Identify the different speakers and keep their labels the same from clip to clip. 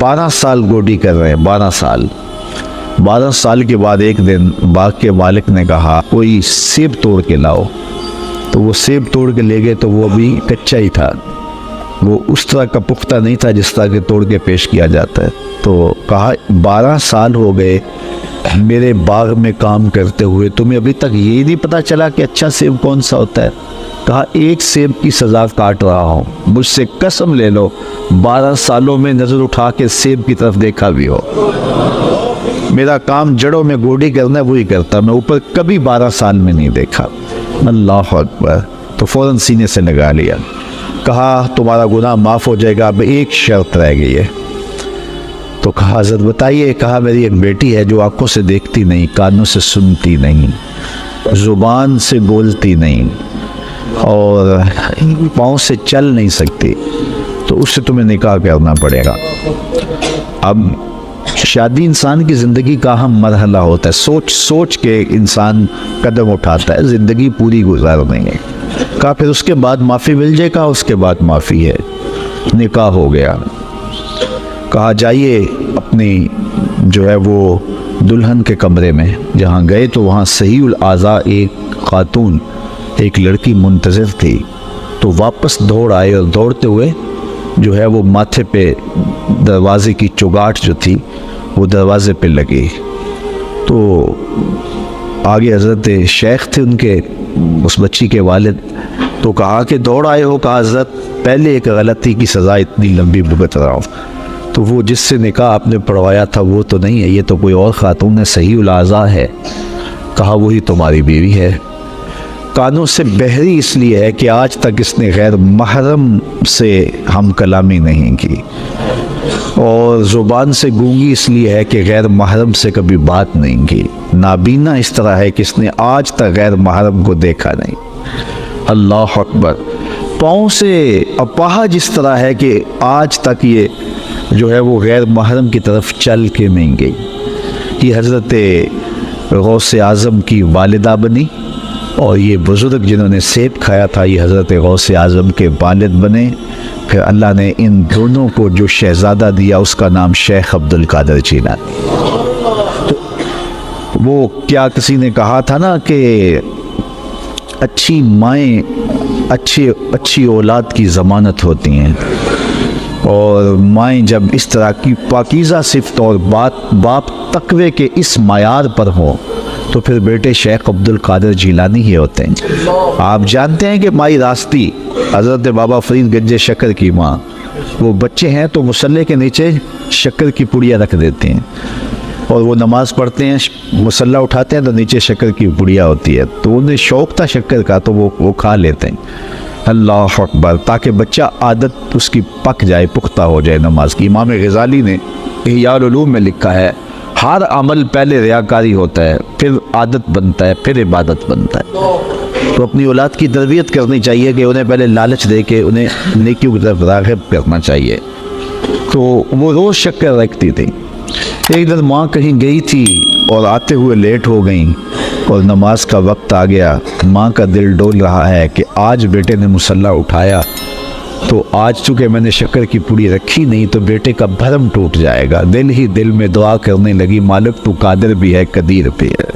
Speaker 1: 12 سال گوڈی کر رہے ہیں، 12 سال۔ 12 سال کے بعد ایک دن باغ کے مالک نے کہا کوئی سیب توڑ کے لاؤ، تو وہ سیب توڑ کے لے گئے، تو وہ ابھی کچا ہی تھا، وہ اس طرح کا پختہ نہیں تھا جس طرح کے توڑ کے پیش کیا جاتا ہے۔ تو کہا 12 سال ہو گئے میرے باغ میں کام کرتے ہوئے، تمہیں ابھی تک یہ نہیں پتا چلا کہ اچھا سیب کون سا ہوتا ہے؟ کہا ایک سیب کی سزا کاٹ رہا ہوں، مجھ سے قسم لے لو 12 سالوں میں نظر اٹھا کے سیب کی طرف دیکھا بھی ہو، میرا کام جڑوں میں گوڈی کرنا ہے وہی کرتا، میں اوپر کبھی 12 سال میں نہیں دیکھا۔ اللہ اکبر۔ تو فوراً سینے سے لگا لیا، کہا تمہارا گناہ معاف ہو جائے گا، اب ایک شرط رہ گئی ہے۔ تو کہا حضرت بتائیے۔ کہا میری ایک بیٹی ہے جو آنکھوں سے دیکھتی نہیں، کانوں سے سنتی نہیں، زبان سے بولتی نہیں اور پاؤں سے چل نہیں سکتی، تو اس سے تمہیں نکاح کرنا پڑے گا۔ اب شادی انسان کی زندگی کا اہم مرحلہ ہوتا ہے، سوچ سوچ کے انسان قدم اٹھاتا ہے، زندگی پوری گزارنے ہے۔ کہا پھر اس کے بعد معافی مل جائے گا؟ اس کے بعد معافی ہے۔ نکاح ہو گیا۔ کہا جائیے اپنی جو ہے وہ دلہن کے کمرے میں، جہاں گئے تو وہاں صحیح الاعضاء ایک خاتون، ایک لڑکی منتظر تھی، تو واپس دوڑ آئے اور دوڑتے ہوئے جو ہے وہ ماتھے پہ دروازے کی چوگاٹ جو تھی وہ دروازے پہ لگی۔ تو آگے حضرت شیخ تھے ان کے، اس بچی کے والد، تو کہا کہ دوڑ آئے ہو؟ کہا حضرت پہلے ایک غلطی کی سزا اتنی لمبی بھگت رہا ہوں، تو وہ جس سے نکاح آپ نے پڑھوایا تھا وہ تو نہیں ہے، یہ تو کوئی اور خاتون ہے، صحیح الاعضاء ہے۔ کہا وہی تمہاری بیوی ہے۔ کانوں سے بہری اس لیے ہے کہ آج تک اس نے غیر محرم سے ہم کلامی نہیں کی، اور زبان سے گونگی اس لیے ہے کہ غیر محرم سے کبھی بات نہیں کی، نابینا اس طرح ہے کہ اس نے آج تک غیر محرم کو دیکھا نہیں۔ اللہ اکبر۔ پاؤں سے اپاہج اس طرح ہے کہ آج تک یہ جو ہے وہ غیر محرم کی طرف چل کے نہیں گئی۔ یہ حضرت غوث اعظم کی والدہ بنی، اور یہ بزرگ جنہوں نے سیب کھایا تھا یہ حضرت غوث اعظم کے والد بنے۔ پھر اللہ نے ان دونوں کو جو شہزادہ دیا اس کا نام شیخ عبد القادر جیلانی۔ وہ کیا کسی نے کہا تھا نا کہ اچھی مائیں اچھی اولاد کی ضمانت ہوتی ہیں، اور مائیں جب اس طرح کی پاکیزہ صفت اور باپ تقوی کے اس معیار پر ہوں تو پھر بیٹے شیخ عبد القادر جیلانی ہی ہوتے ہیں۔ آپ جانتے ہیں کہ مائی راستی حضرت بابا فرید گنج شکر کی ماں، وہ بچے ہیں تو مصلح کے نیچے شکر کی پڑیا رکھ دیتے ہیں، اور وہ نماز پڑھتے ہیں، مصلح اٹھاتے ہیں تو نیچے شکر کی پڑیا ہوتی ہے، تو انہیں شوق تھا شکر کا تو وہ کھا لیتے ہیں۔ اللہ اکبر۔ تاکہ بچہ عادت اس کی پک جائے، پختہ ہو جائے نماز کی۔ امام غزالی نے احیاء العلوم میں لکھا ہے ہر عمل پہلے ریاکاری ہوتا ہے، پھر عادت بنتا ہے، پھر عبادت بنتا ہے۔ تو اپنی اولاد کی تربیت کرنی چاہیے کہ انہیں پہلے لالچ دے کے انہیں نیکیوں کی طرف راغب کرنا چاہیے۔ تو وہ روز شکر رکھتی تھی۔ ایک دن ماں کہیں گئی تھی اور آتے ہوئے لیٹ ہو گئیں، اور نماز کا وقت آ گیا۔ ماں کا دل ڈول رہا ہے کہ آج بیٹے نے مصلح اٹھایا تو آج چونکہ میں نے شکر کی پوڑی رکھی نہیں تو بیٹے کا بھرم ٹوٹ جائے گا۔ دل ہی دل میں دعا کرنے لگی، مالک تو قادر بھی ہے قدیر بھی ہے،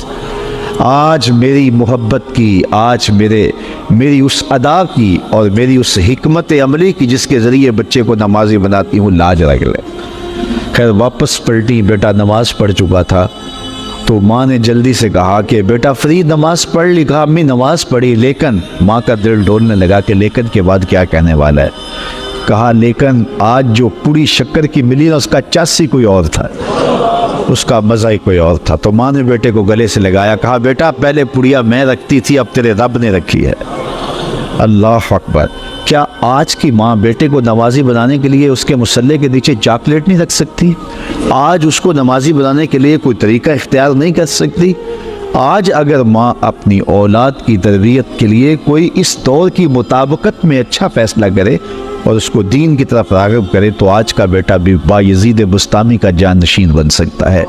Speaker 1: آج میری محبت کی، آج میری اس ادا کی اور میری اس حکمت عملی کی جس کے ذریعے بچے کو نمازی بناتی ہوں، لاج رکھ لے۔ خیر واپس پلٹی، بیٹا نماز پڑھ چکا تھا، تو ماں نے جلدی سے کہا کہ بیٹا فرید نماز پڑھ لی؟ کہا امی نماز پڑھی، لیکن ماں کا دل ڈولنے لگا کہ لیکن کے بعد کیا کہنے والا ہے۔ کہا لیکن آج جو پوری شکر کی ملی نا اس کا چاسی کوئی اور تھا، اس کا مزہ ہی کوئی اور تھا۔ تو ماں نے بیٹے کو گلے سے لگایا، کہا بیٹا پہلے پڑیا میں رکھتی تھی، اب تیرے رب نے رکھی ہے۔ اللہ اکبر۔ کیا آج کی ماں بیٹے کو نمازی بنانے کے لیے اس کے مصلے کے نیچے چاکلیٹ نہیں رکھ سکتی؟ آج اس کو نمازی بنانے کے لیے کوئی طریقہ اختیار نہیں کر سکتی؟
Speaker 2: آج اگر ماں اپنی اولاد کی تربیت کے لیے کوئی اس دور کی مطابقت میں اچھا فیصلہ کرے اور اس کو دین کی طرف راغب کرے تو آج کا بیٹا بھی بایزید بستامی کا جانشین بن سکتا ہے،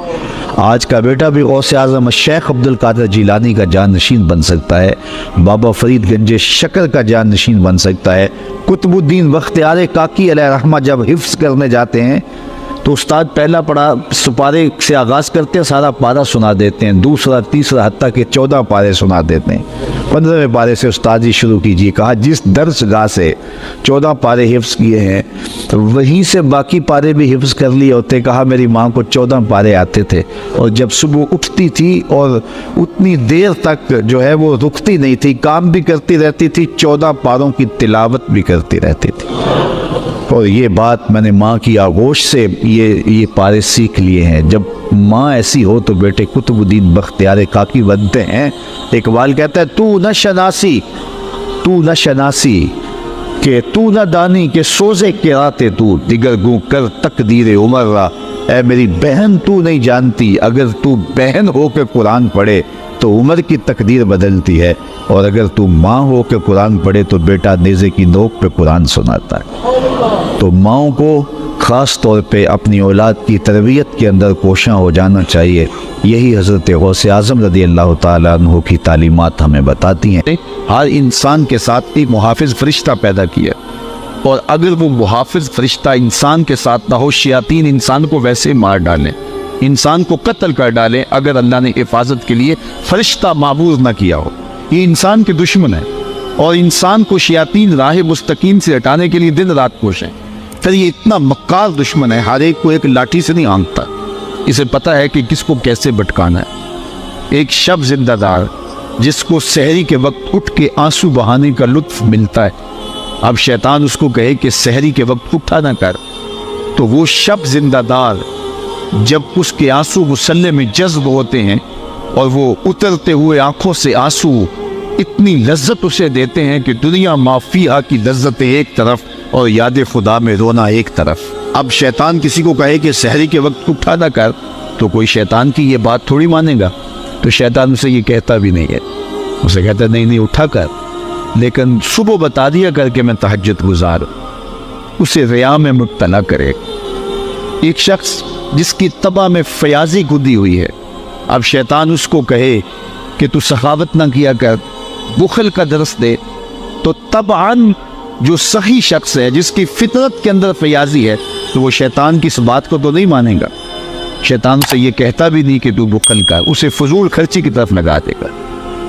Speaker 2: آج کا بیٹا بھی غوث اعظم شیخ عبد القادر جیلانی کا جانشین بن سکتا ہے، بابا فرید گنج شکر کا جانشین بن سکتا ہے۔ قطب الدین بختیار کاکی علیہ رحمہ جب حفظ کرنے جاتے ہیں تو استاد پہلا پڑھا سپارے سے آغاز کرتے ہیں، سارا پارہ سنا دیتے ہیں، دوسرا تیسرا حتیٰ کہ 14 پارے سنا دیتے ہیں۔ 15ویں پارے سے استاد جی شروع کیجیے، کہا جس درس گاہ سے 14 پارے حفظ کیے ہیں وہیں سے باقی پارے بھی حفظ کر لیے ہوتے۔ کہا میری ماں کو 14 پارے آتے تھے اور جب صبح اٹھتی تھی اور اتنی دیر تک جو ہے وہ رکتی نہیں تھی، کام بھی کرتی رہتی تھی، 14 پاروں کی تلاوت بھی کرتی رہتی تھی۔ اور یہ بات میں نے ماں کی آغوش سے یہ پارے سیکھ لیے ہیں۔ جب ماں ایسی ہو تو بیٹے قطب الدین بختیار کاکی بنتے ہیں۔ اقبال کہتا ہے تو نہ شناسی کہ تو نہ دانی کہ سوزے کے راتے تو دیگر گو کر تقدیر عمر را، اے میری بہن تو نہیں جانتی اگر تو بہن ہو کے قرآن پڑھے تو عمر کی تقدیر بدلتی ہے، اور اگر تو ماں ہو کے قرآن پڑھے تو بیٹا نیزے کی نوک پہ قرآن سناتا ہے۔ تو ماؤں کو خاص طور پہ اپنی اولاد کی تربیت کے اندر کوشاں ہو جانا چاہیے۔ یہی حضرت غوث اعظم رضی اللہ تعالیٰ عنہ کی تعلیمات ہمیں بتاتی ہیں۔ ہر انسان کے ساتھ ایک محافظ فرشتہ پیدا کیا، اور اگر وہ محافظ فرشتہ انسان کے ساتھ نہ ہو، شیاطین انسان کو ویسے مار ڈالیں، انسان کو قتل کر ڈالیں اگر اللہ نے حفاظت کے لیے فرشتہ معمور نہ کیا ہو۔ یہ انسان کے دشمن ہے، اور انسان کو شیاطین راہ مستقیم سے ہٹانے کے لیے دن رات کوشیں۔ پھر یہ اتنا مکار دشمن ہے، ہر ایک کو ایک لاٹھی سے نہیں آنکتا، اسے پتہ ہے کہ کس کو کیسے بھٹکانا ہے۔ ایک شب زندہ دار جس کو سحری کے وقت اٹھ کے آنسو بہانے کا لطف ملتا ہے، اب شیطان اس کو کہے کہ سحری کے وقت اٹھا نہ کر، تو وہ شب زندہ دار جب اس کے آنسو مسلح میں جذب ہوتے ہیں اور وہ اترتے ہوئے آنکھوں سے آنسو اتنی لذت اسے دیتے ہیں کہ دنیا مافیہ کی لذت ایک طرف اور یاد خدا میں رونا ایک طرف۔ اب شیطان کسی کو کہے کہ سحری کے وقت اٹھا نہ کر تو کوئی شیطان کی یہ بات تھوڑی مانے گا، تو شیطان اسے یہ کہتا بھی نہیں ہے، اسے کہتا نہیں اٹھا کر، لیکن صبح بتا دیا کر کہ میں تہجد گزار، اسے ریا میں مبتلا کرے۔ ایک شخص جس کی طبع میں فیاضی گدی ہوئی ہے، اب شیطان اس کو کہے کہ تو سخاوت نہ کیا کر، بخل کا درس دے، تو طبعاً جو صحیح شخص ہے جس کی فطرت کے اندر فیاضی ہے تو وہ شیطان کی اس بات کو تو نہیں مانے گا۔ شیطان سے یہ کہتا بھی نہیں کہ تو بخل کر، اسے فضول خرچی کی طرف لگا دے گا،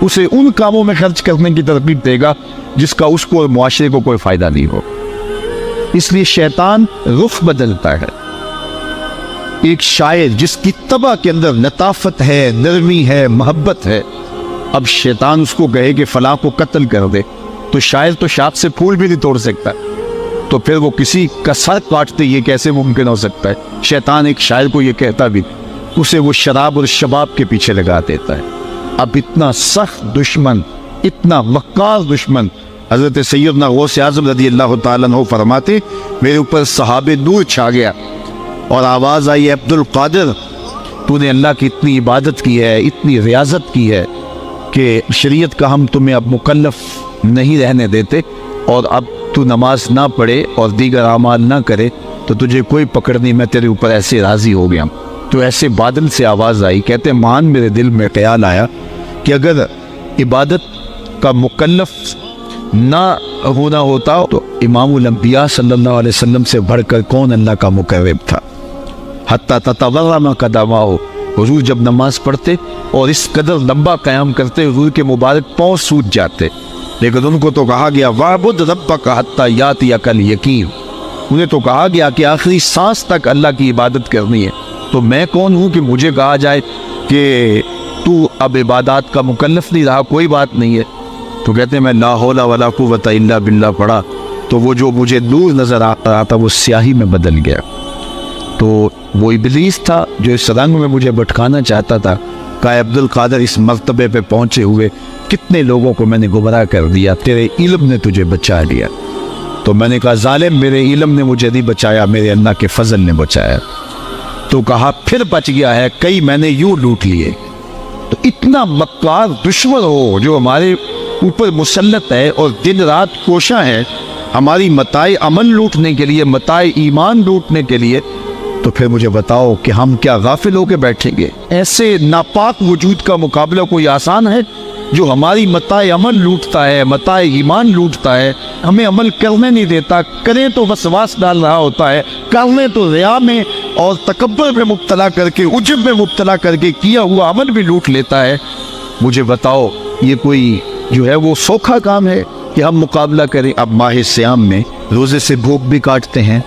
Speaker 2: اسے ان کاموں میں خرچ کرنے کی ترغیب دے گا جس کا اس کو اور معاشرے کو کوئی فائدہ نہیں ہو۔ اس لیے شیطان رخ بدلتا ہے۔ ایک شاعر جس کی طبع کے اندر لطافت ہے، نرمی ہے، محبت ہے، اب شیطان اس کو کہے کہ فلاں کو قتل کر دے، تو شاعر تو شاخ سے پھول بھی نہیں توڑ سکتا، تو پھر وہ کسی کا سر کاٹتے یہ کیسے ممکن ہو سکتا ہے؟ شیطان ایک شاعر کو یہ کہتا بھی، اسے وہ شراب اور شباب کے پیچھے لگا دیتا ہے۔ اب اتنا سخت دشمن، اتنا مکار دشمن، حضرت سیدنا غوث اعظم رضی اللہ تعالیٰ عنہ فرماتے میرے اوپر صحاب نور چھا گیا اور آواز آئی عبد القادر تو نے اللہ کی اتنی عبادت کی ہے، اتنی ریاضت کی ہے کہ شریعت کا ہم تمہیں اب مکلف نہیں رہنے دیتے، اور اب تو نماز نہ پڑھے اور دیگر اعمال نہ کرے تو تجھے کوئی پکڑ نہیں، میں تیرے اوپر ایسے راضی ہو گیا۔ تو ایسے بادل سے آواز آئی، کہتے مان میرے دل میں خیال آیا کہ اگر عبادت کا مکلف نہ ہونا ہوتا تو امام الانبیاء صلی اللہ علیہ وسلم سے بڑھ کر کون اللہ کا مقرب تھا۔ حتیٰ تتورم قدماہ، حضور جب نماز پڑھتے اور اس قدر لمبا قیام کرتے حضور کے مبارک پاؤں سوج جاتے، لیکن ان کو تو کہا گیا وَاعْبُدْ رَبَّكَ حَتَّى يَأْتِيَكَ الْيَقِينُ، انہیں تو کہا گیا کہ آخری سانس تک اللہ کی عبادت کرنی ہے، تو میں کون ہوں کہ مجھے کہا جائے کہ تو اب عبادات کا مکلف نہیں رہا، کوئی بات نہیں ہے۔ تو کہتے ہیں میں لا حول ولا قوت الا باللہ پڑھا تو وہ جو مجھے نور نظر آ رہا تھا وہ سیاہی میں بدل گیا۔ تو وہ ابلیس تھا جو اس رنگ میں مجھے بھٹکانا چاہتا تھا، کہا عبد القادر اس مرتبے پہ پہنچے ہوئے کتنے لوگوں کو میں نے گمراہ کر دیا، تیرے علم نے تجھے بچا لیا۔ تو میں نے کہا ظالم میرے علم نے مجھے نہیں بچایا، میرے اللہ کے فضل نے بچایا۔ تو کہا پھر بچ گیا ہے، کئی میں نے یوں لوٹ لیے۔ تو اتنا مکار دشمن ہو جو ہمارے اوپر مسلط ہے اور دن رات کوشاں ہے ہماری متاع عمل لوٹنے کے لیے، متاع ایمان لوٹنے کے لیے، تو پھر مجھے بتاؤ کہ ہم کیا غافل ہو کے بیٹھیں گے؟ ایسے ناپاک وجود کا مقابلہ کوئی آسان ہے جو ہماری متاع عمل لوٹتا ہے، متاع ایمان لوٹتا ہے، ہمیں عمل کرنے نہیں دیتا، کریں تو وسواس ڈال رہا ہوتا ہے، کرنے تو ریا میں اور تکبر میں مبتلا کر کے، عجب میں مبتلا کر کے کیا ہوا عمل بھی لوٹ لیتا ہے۔ مجھے بتاؤ یہ کوئی جو ہے وہ سوکھا کام ہے کہ ہم مقابلہ کریں؟ اب ماہ صیام میں روزے سے بھوک بھی کاٹتے ہیں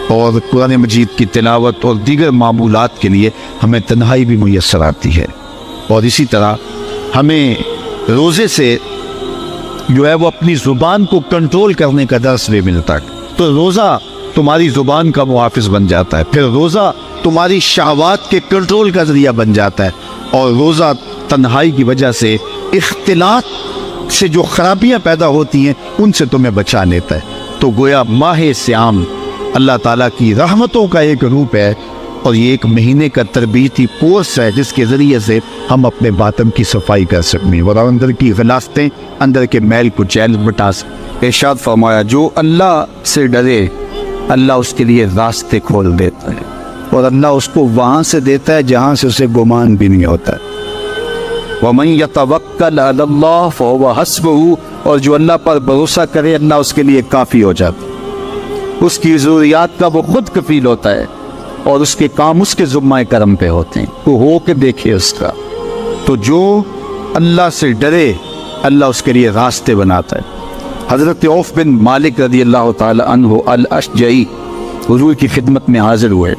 Speaker 2: اور قرآن مجید کی تلاوت اور دیگر معمولات کے لیے ہمیں تنہائی بھی میسر آتی ہے، اور اسی طرح ہمیں روزے سے جو ہے وہ اپنی زبان کو کنٹرول کرنے کا درس بھی ملتا ہے۔ تو روزہ تمہاری زبان کا محافظ بن جاتا ہے، پھر روزہ تمہاری شہوات کے کنٹرول کا ذریعہ بن جاتا ہے، اور روزہ تنہائی کی وجہ سے اختلاط سے جو خرابیاں پیدا ہوتی ہیں ان سے تمہیں بچا لیتا ہے۔ تو گویا ماہ صیام اللہ تعالیٰ کی رحمتوں کا ایک روپ ہے، اور یہ ایک مہینے کا تربیتی کورس ہے جس کے ذریعے سے ہم اپنے باطن کی صفائی کر سکتے ہیں اور اندر کی غلاستیں، اندر کے میل کو چیل بٹا سکتے۔ ارشاد فرمایا جو اللہ سے ڈرے اللہ اس کے لیے راستے کھول دیتا ہے، اور اللہ اس کو وہاں سے دیتا ہے جہاں سے اسے گمان بھی نہیں ہوتا ہے۔ وَمَن يَتَوَكَّلْ عَلَى اللَّهِ فَهُوَ حَسْبُهُ، اور جو اللہ پر بھروسہ کرے اللہ اس کے لیے کافی ہو جاتا ہے، اس کی ضروریات کا وہ خود کفیل ہوتا ہے، اور اس کے کام اس کے ذمہ کرم پہ ہوتے ہیں، وہ ہو کے دیکھے اس کا۔ تو جو اللہ سے ڈرے اللہ اس کے لیے راستے بناتا ہے۔ حضرت عوف بن مالک رضی اللہ تعالی عنہ الاشجعی حضور کی خدمت میں حاضر ہوئے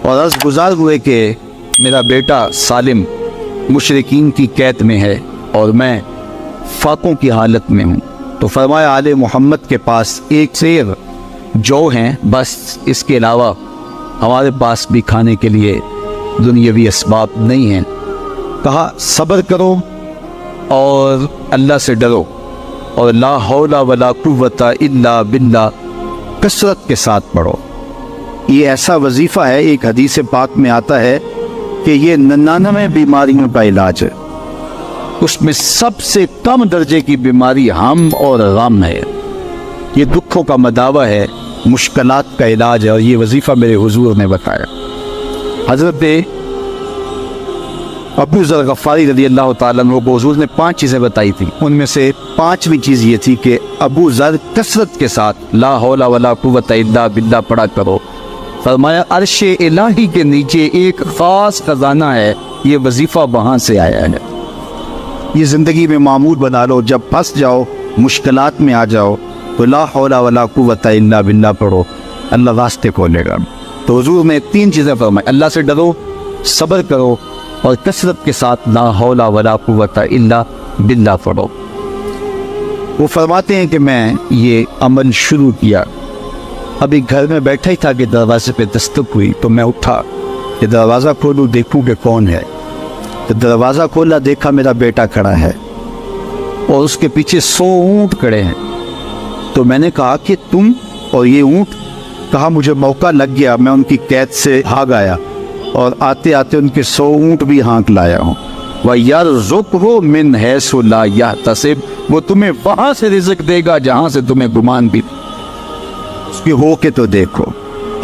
Speaker 2: اور عرض گزار ہوئے کہ میرا بیٹا سالم مشرکین کی قید میں ہے اور میں فاقوں کی حالت میں ہوں۔ تو فرمایا آل محمد کے پاس ایک سیر جو ہیں، بس اس کے علاوہ ہمارے پاس بھی کھانے کے لیے دنیاوی اسباب نہیں ہیں۔ کہا صبر کرو اور اللہ سے ڈرو، اور لا حول ولا قوت الا باللہ کثرت کے ساتھ پڑھو۔ یہ ایسا وظیفہ ہے، ایک حدیث پاک میں آتا ہے کہ یہ 99 بیماریوں کا علاج ہے، اس میں سب سے کم درجے کی بیماری ہم اور غم ہے، یہ دکھوں کا مداوع ہے، مشکلات کا علاج ہے، اور یہ وظیفہ میرے حضور نے بتایا۔ حضرت ابو ذر غفاری رضی اللہ تعالیٰ عنہ کو حضور نے 5 چیزیں بتائی تھی، ان میں سے 5ویں چیز یہ تھی کہ ابو ذر کثرت کے ساتھ لا حول ولا قوت الا باللہ پڑھا کرو۔ فرمایا عرش الہی کے نیچے ایک خاص خزانہ ہے، یہ وظیفہ وہاں سے آیا ہے، یہ زندگی میں معمول بنا لو، جب پھنس جاؤ مشکلات میں آ جاؤ تو لا حول ولا قوت الا باللہ پڑھو، اللہ راستے کھولے گا۔ تو حضور نے 3 چیزیں فرمائی، اللہ سے ڈرو، صبر کرو، اور کثرت کے ساتھ لا حول ولا قوت الا باللہ پڑھو۔ وہ فرماتے ہیں کہ میں یہ عمل شروع کیا، ابھی گھر میں بیٹھا ہی تھا کہ دروازے پہ دستک ہوئی، تو میں اٹھا کہ دروازہ کھولوں دیکھوں کہ کون ہے۔ تو دروازہ کھولا، دیکھا میرا بیٹا کھڑا ہے اور اس کے پیچھے 100 اونٹ کھڑے ہیں۔ تو میں نے کہا کہ تم اور یہ اونٹ؟ کہا مجھے موقع لگ گیا، میں ان کی قید سے بھاگ آیا اور آتے آتے ان کے 100 اونٹ بھی ہانک لایا ہوں۔ وَيَرْزُقْهُ مِنْ حَيْثُ لَا يَحْتَسِبُ، وہ تمہیں وہاں سے رزق دے گا جہاں سے تمہیں گمان بھی، اس کی ہو کے تو دیکھو۔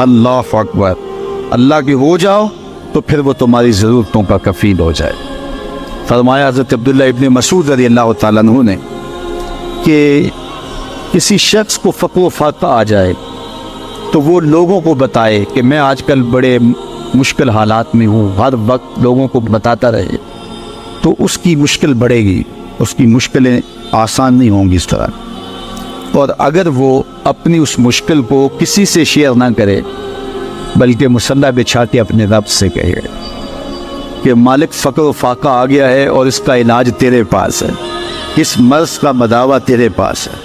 Speaker 2: اللہ اکبر، اللہ کی ہو جاؤ تو پھر وہ تمہاری ضرورتوں کا کفیل ہو جائے۔ فرمایا حضرت عبداللہ ابن مسعود رضی اللہ تعالیٰ عنہ نے کہ کسی شخص کو فقر و فاقہ آ جائے تو وہ لوگوں کو بتائے کہ میں آج کل بڑے مشکل حالات میں ہوں، ہر وقت لوگوں کو بتاتا رہے تو اس کی مشکل بڑھے گی، اس کی مشکلیں آسان نہیں ہوں گی اس طرح۔ اور اگر وہ اپنی اس مشکل کو کسی سے شیئر نہ کرے بلکہ مصلی بچھا کے اپنے رب سے کہے کہ مالک فقر و فاقہ آ گیا ہے اور اس کا علاج تیرے پاس ہے، اس مرض کا مداوع تیرے پاس ہے۔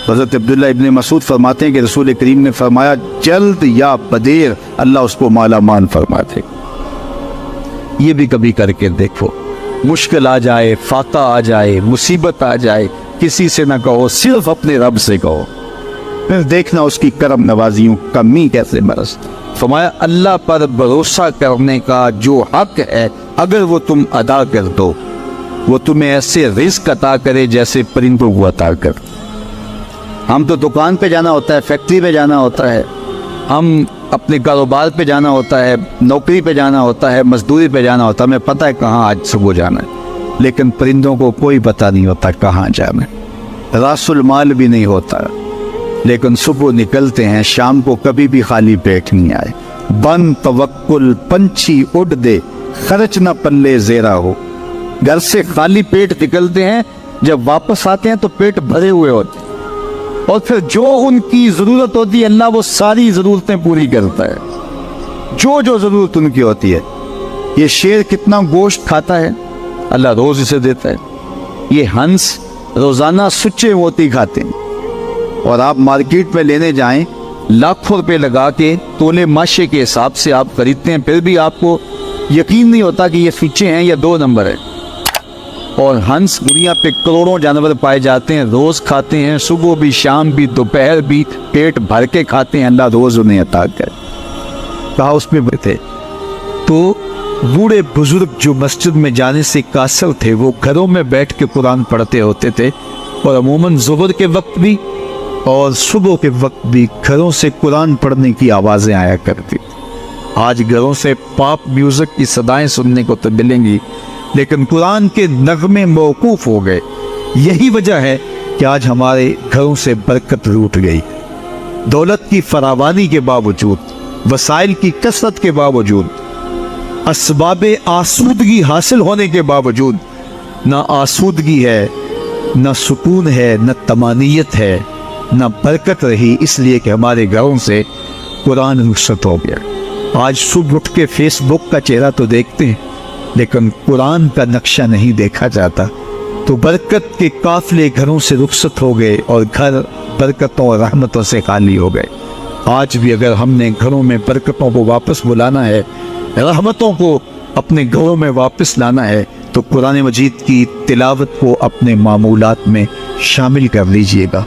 Speaker 2: حضرت عبداللہ ابن مسعود فرماتے ہیں کہ رسول کریم نے فرمایا جلد یا بدیر اللہ اس کو مالا مال فرماتے۔ یہ بھی کبھی کر کے دیکھو، مشکل آ جائے، فاقہ آ جائے، مصیبت آ جائے، کسی سے نہ کہو، صرف اپنے رب سے کہو، پھر دیکھنا اس کی کرم نوازیوں کا می کیسے برس۔ فرمایا اللہ پر بھروسہ کرنے کا جو حق ہے اگر وہ تم ادا کر دو، وہ تمہیں ایسے رزق عطا کرے جیسے پرندوں کو عطا کر۔ ہم تو دکان پہ جانا ہوتا ہے، فیکٹری پہ جانا ہوتا ہے، ہم اپنے کاروبار پہ جانا ہوتا ہے، نوکری پہ جانا ہوتا ہے، مزدوری پہ جانا ہوتا ہے، ہمیں پتہ ہے کہاں آج صبح جانا ہے، لیکن پرندوں کو کوئی پتہ نہیں ہوتا کہاں جانا ہے، راس المال بھی نہیں ہوتا، لیکن صبح نکلتے ہیں، شام کو کبھی بھی خالی پیٹ نہیں آئے۔ بن توکل پنچھی اڑ دے، خرچ نہ پلے زیرا ہو۔ گھر سے خالی پیٹ نکلتے ہیں، جب واپس آتے ہیں تو پیٹ بھرے ہوئے ہوتے ہیں، اور پھر جو ان کی ضرورت ہوتی ہے اللہ وہ ساری ضرورتیں پوری کرتا ہے، جو جو ضرورت ان کی ہوتی ہے۔ یہ شیر کتنا گوشت کھاتا ہے، اللہ روز اسے دیتا ہے۔ یہ ہنس روزانہ سچے موتی کھاتے ہیں، اور آپ مارکیٹ میں لینے جائیں لاکھوں روپے لگا کے تولے ماشے کے حساب سے آپ خریدتے ہیں، پھر بھی آپ کو یقین نہیں ہوتا کہ یہ سچے ہیں یا 2 نمبر ہے۔ اور ہنس دنیا پہ کروڑوں جانور پائے جاتے ہیں، روز کھاتے ہیں، صبح بھی شام بھی دوپہر بھی پیٹ بھر کے کھاتے ہیں، اللہ روز انہیں عطا کرے۔ کہا اس میں تھے تو بوڑھے بزرگ جو مسجد میں جانے سے قاصر تھے وہ گھروں میں بیٹھ کے قرآن پڑھتے ہوتے تھے، اور عموماً ظہر کے وقت بھی اور صبح کے وقت بھی گھروں سے قرآن پڑھنے کی آوازیں آیا کرتی۔ آج گھروں سے پاپ میوزک کی صدائیں سننے کو تو ملیں گی، لیکن قرآن کے نغمے موقوف ہو گئے۔ یہی وجہ ہے کہ آج ہمارے گھروں سے برکت روٹ گئی۔ دولت کی فراوانی کے باوجود، وسائل کی کثرت کے باوجود، اسباب آسودگی حاصل ہونے کے باوجود نہ آسودگی ہے، نہ سکون ہے، نہ طمانینت ہے، نہ برکت رہی، اس لیے کہ ہمارے گھروں سے قرآن رخصت ہو گیا۔ آج صبح اٹھ کے فیس بک کا چہرہ تو دیکھتے ہیں، لیکن قرآن کا نقشہ نہیں دیکھا جاتا، تو برکت کے قافلے گھروں سے رخصت ہو گئے اور گھر برکتوں اور رحمتوں سے خالی ہو گئے۔ آج بھی اگر ہم نے گھروں میں برکتوں کو واپس بلانا ہے، رحمتوں کو اپنے گھروں میں واپس لانا ہے، تو قرآن مجید کی تلاوت کو اپنے معمولات میں شامل کر لیجئے گا۔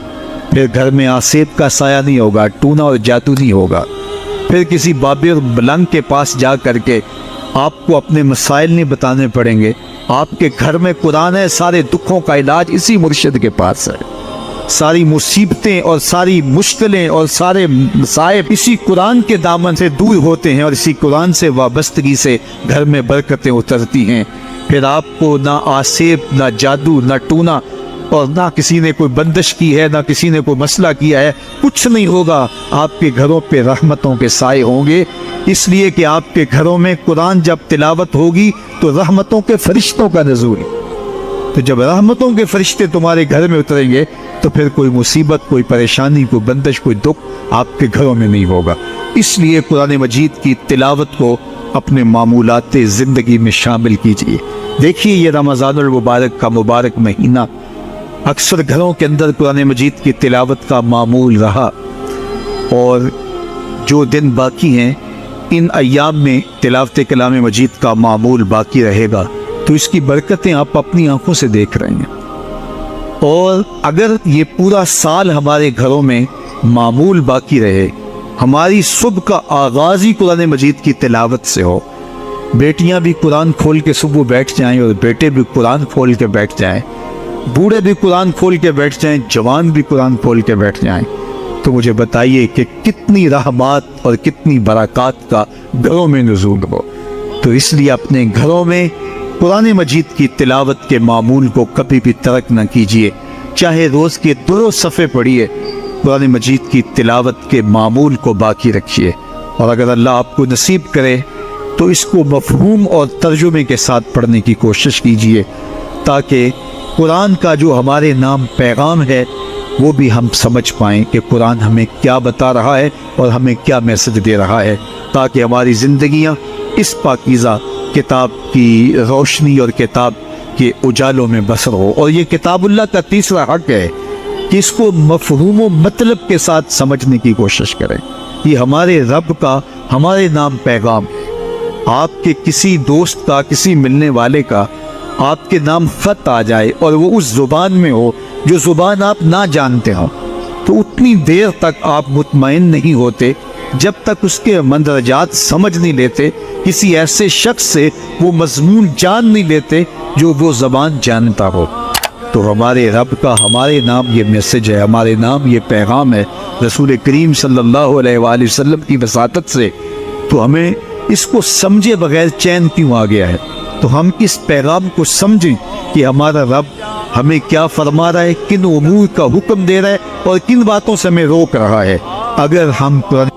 Speaker 2: پھر گھر میں آسیب کا سایہ نہیں ہوگا، ٹونا اور جادو نہیں ہوگا، پھر کسی بابر بلنگ کے پاس جا کر کے آپ کو اپنے مسائل نہیں بتانے پڑیں گے۔ آپ کے گھر میں قرآن ہے، سارے دکھوں کا علاج اسی مرشد کے پاس ہے، ساری مصیبتیں اور ساری مشکلیں اور سارے مصائب اسی قرآن کے دامن سے دور ہوتے ہیں، اور اسی قرآن سے وابستگی سے گھر میں برکتیں اترتی ہیں۔ پھر آپ کو نہ آسیب، نہ جادو، نہ ٹونا، اور نہ کسی نے کوئی بندش کی ہے، نہ کسی نے کوئی مسئلہ کیا ہے، کچھ نہیں ہوگا۔ آپ کے گھروں پہ رحمتوں کے سائے ہوں گے، اس لیے کہ آپ کے گھروں میں قرآن جب تلاوت ہوگی تو رحمتوں کے فرشتوں کا نزول، تو جب رحمتوں کے فرشتے تمہارے گھر میں اتریں گے تو پھر کوئی مصیبت، کوئی پریشانی، کوئی بندش، کوئی دکھ آپ کے گھروں میں نہیں ہوگا۔ اس لیے قرآن مجید کی تلاوت کو اپنے معمولات زندگی میں شامل کیجیے۔ دیکھیے یہ رمضان المبارک کا مبارک مہینہ اکثر گھروں کے اندر قرآن مجید کی تلاوت کا معمول رہا، اور جو دن باقی ہیں ان ایام میں تلاوت کلام مجید کا معمول باقی رہے گا، تو اس کی برکتیں آپ اپنی آنکھوں سے دیکھ رہے ہیں۔ اور اگر یہ پورا سال ہمارے گھروں میں معمول باقی رہے، ہماری صبح کا آغاز ہی قرآن مجید کی تلاوت سے ہو، بیٹیاں بھی قرآن کھول کے صبح بیٹھ جائیں اور بیٹے بھی قرآن کھول کے بیٹھ جائیں، بوڑھے بھی قرآن کھول کے بیٹھ جائیں، جوان بھی قرآن کھول کے بیٹھ جائیں، تو مجھے بتائیے کہ کتنی رحمات اور کتنی برکات کا گھروں میں نزول ہو۔ تو اس لیے اپنے گھروں میں قرآن مجید کی تلاوت کے معمول کو کبھی بھی ترک نہ کیجیے، چاہے روز کے 2 صفحے پڑھیے، قرآن مجید کی تلاوت کے معمول کو باقی رکھیے، اور اگر اللہ آپ کو نصیب کرے تو اس کو مفہوم اور ترجمے کے ساتھ پڑھنے کی کوشش کیجیے، تاکہ قرآن کا جو ہمارے نام پیغام ہے وہ بھی ہم سمجھ پائیں کہ قرآن ہمیں کیا بتا رہا ہے اور ہمیں کیا میسج دے رہا ہے، تاکہ ہماری زندگیاں اس پاکیزہ کتاب کی روشنی اور کتاب کے اجالوں میں بسر ہو۔ اور یہ کتاب اللہ کا تیسرا حق ہے کہ اس کو مفہوم و مطلب کے ساتھ سمجھنے کی کوشش کریں۔ یہ ہمارے رب کا ہمارے نام پیغام، آپ کے کسی دوست کا، کسی ملنے والے کا آپ کے نام خط آ جائے اور وہ اس زبان میں ہو جو زبان آپ نہ جانتے ہوں، تو اتنی دیر تک آپ مطمئن نہیں ہوتے جب تک اس کے مندرجات سمجھ نہیں لیتے، کسی ایسے شخص سے وہ مضمون جان نہیں لیتے جو وہ زبان جانتا ہو۔ تو ہمارے رب کا ہمارے نام یہ میسج ہے، ہمارے نام یہ پیغام ہے رسول کریم صلی اللہ علیہ وآلہ وسلم کی وساطت سے۔ تو ہمیں اس کو سمجھے بغیر چین کیوں آ گیا ہے؟ تو ہم اس پیغام کو سمجھیں کہ ہمارا رب ہمیں کیا فرما رہا ہے، کن امور کا حکم دے رہا ہے اور کن باتوں سے ہمیں روک رہا ہے۔ اگر ہم قرآن